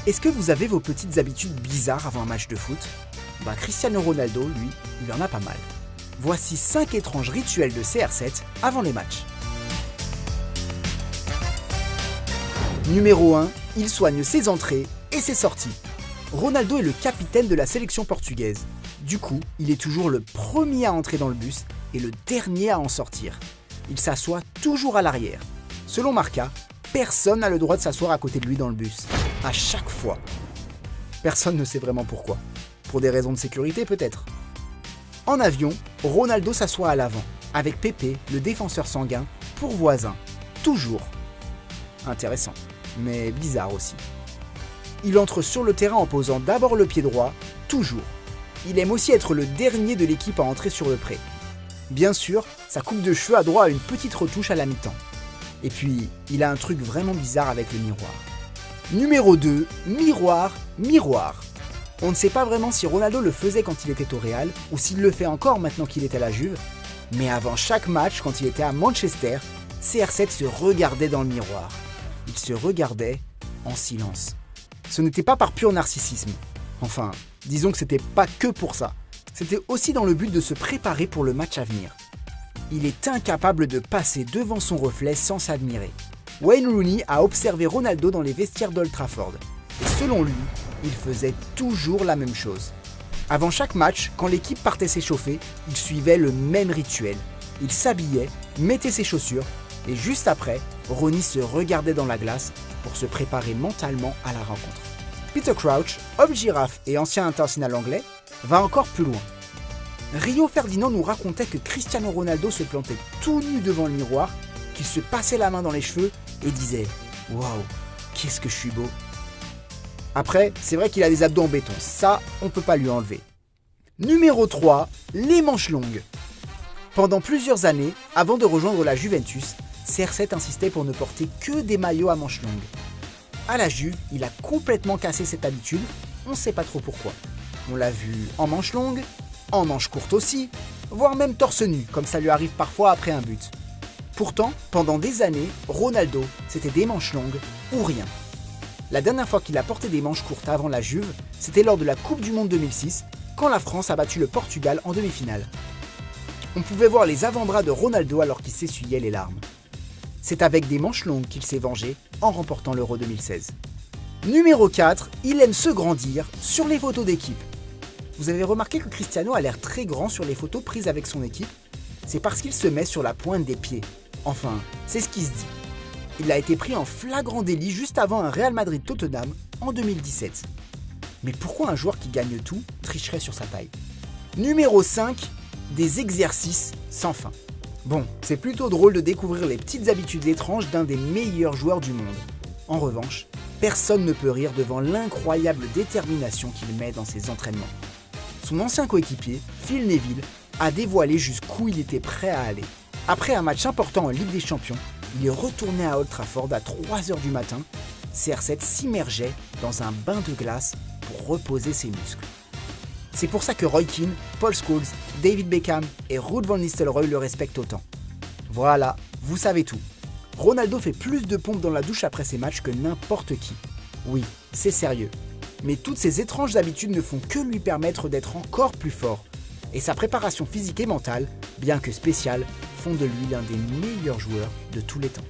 Est-ce que vous avez vos petites habitudes bizarres avant un match de foot? Cristiano Ronaldo, lui, il en a pas mal. Voici 5 étranges rituels de CR7 avant les matchs. Numéro 1, il soigne ses entrées et ses sorties. Ronaldo est le capitaine de la sélection portugaise. Du coup, il est toujours le premier à entrer dans le bus et le dernier à en sortir. Il s'assoit toujours à l'arrière. Selon Marca, personne n'a le droit de s'asseoir à côté de lui dans le bus. À chaque fois. Personne ne sait vraiment pourquoi. Pour des raisons de sécurité peut-être. En avion, Ronaldo s'assoit à l'avant, avec Pepe, le défenseur sanguin, pour voisin. Toujours. Intéressant, mais bizarre aussi. Il entre sur le terrain en posant d'abord le pied droit, toujours. Il aime aussi être le dernier de l'équipe à entrer sur le pré. Bien sûr, sa coupe de cheveux a droit à une petite retouche à la mi-temps. Et puis, il a un truc vraiment bizarre avec le miroir. Numéro 2, miroir, miroir. On ne sait pas vraiment si Ronaldo le faisait quand il était au Real ou s'il le fait encore maintenant qu'il est à la Juve, mais avant chaque match, quand il était à Manchester, CR7 se regardait dans le miroir. Il se regardait en silence. Ce n'était pas par pur narcissisme. Enfin, disons que c'était pas que pour ça. C'était aussi dans le but de se préparer pour le match à venir. Il est incapable de passer devant son reflet sans s'admirer. Wayne Rooney a observé Ronaldo dans les vestiaires d'Old Trafford. Et selon lui, il faisait toujours la même chose. Avant chaque match, quand l'équipe partait s'échauffer, il suivait le même rituel. Il s'habillait, mettait ses chaussures, et juste après, Rooney se regardait dans la glace pour se préparer mentalement à la rencontre. Peter Crouch, homme girafe et ancien international anglais, va encore plus loin. Rio Ferdinand nous racontait que Cristiano Ronaldo se plantait tout nu devant le miroir, qu'il se passait la main dans les cheveux et disait « Waouh, qu'est-ce que je suis beau !» Après, c'est vrai qu'il a des abdos en béton, ça, on peut pas lui enlever. Numéro 3, les manches longues. Pendant plusieurs années, avant de rejoindre la Juventus, CR7 insistait pour ne porter que des maillots à manches longues. À la Juve, il a complètement cassé cette habitude, on ne sait pas trop pourquoi. On l'a vu en manches longues, en manches courtes aussi, voire même torse nu, comme ça lui arrive parfois après un but. Pourtant, pendant des années, Ronaldo, c'était des manches longues ou rien. La dernière fois qu'il a porté des manches courtes avant la Juve, c'était lors de la Coupe du Monde 2006, quand la France a battu le Portugal en demi-finale. On pouvait voir les avant-bras de Ronaldo alors qu'il s'essuyait les larmes. C'est avec des manches longues qu'il s'est vengé en remportant l'Euro 2016. Numéro 4, il aime se grandir sur les photos d'équipe. Vous avez remarqué que Cristiano a l'air très grand sur les photos prises avec son équipe? C'est parce qu'il se met sur la pointe des pieds. Enfin, c'est ce qui se dit. Il a été pris en flagrant délit juste avant un Real Madrid-Tottenham en 2017. Mais pourquoi un joueur qui gagne tout tricherait sur sa taille? Numéro 5, des exercices sans fin. Bon, c'est plutôt drôle de découvrir les petites habitudes étranges d'un des meilleurs joueurs du monde. En revanche, personne ne peut rire devant l'incroyable détermination qu'il met dans ses entraînements. Son ancien coéquipier, Phil Neville, a dévoilé jusqu'où il était prêt à aller. Après un match important en Ligue des Champions, il est retourné à Old Trafford à 3h du matin. CR7 s'immergeait dans un bain de glace pour reposer ses muscles. C'est pour ça que Roy Keane, Paul Scholes, David Beckham et Ruud van Nistelrooy le respectent autant. Voilà, vous savez tout. Ronaldo fait plus de pompes dans la douche après ses matchs que n'importe qui. Oui, c'est sérieux. Mais toutes ces étranges habitudes ne font que lui permettre d'être encore plus fort. Et sa préparation physique et mentale, bien que spéciale, font de lui l'un des meilleurs joueurs de tous les temps.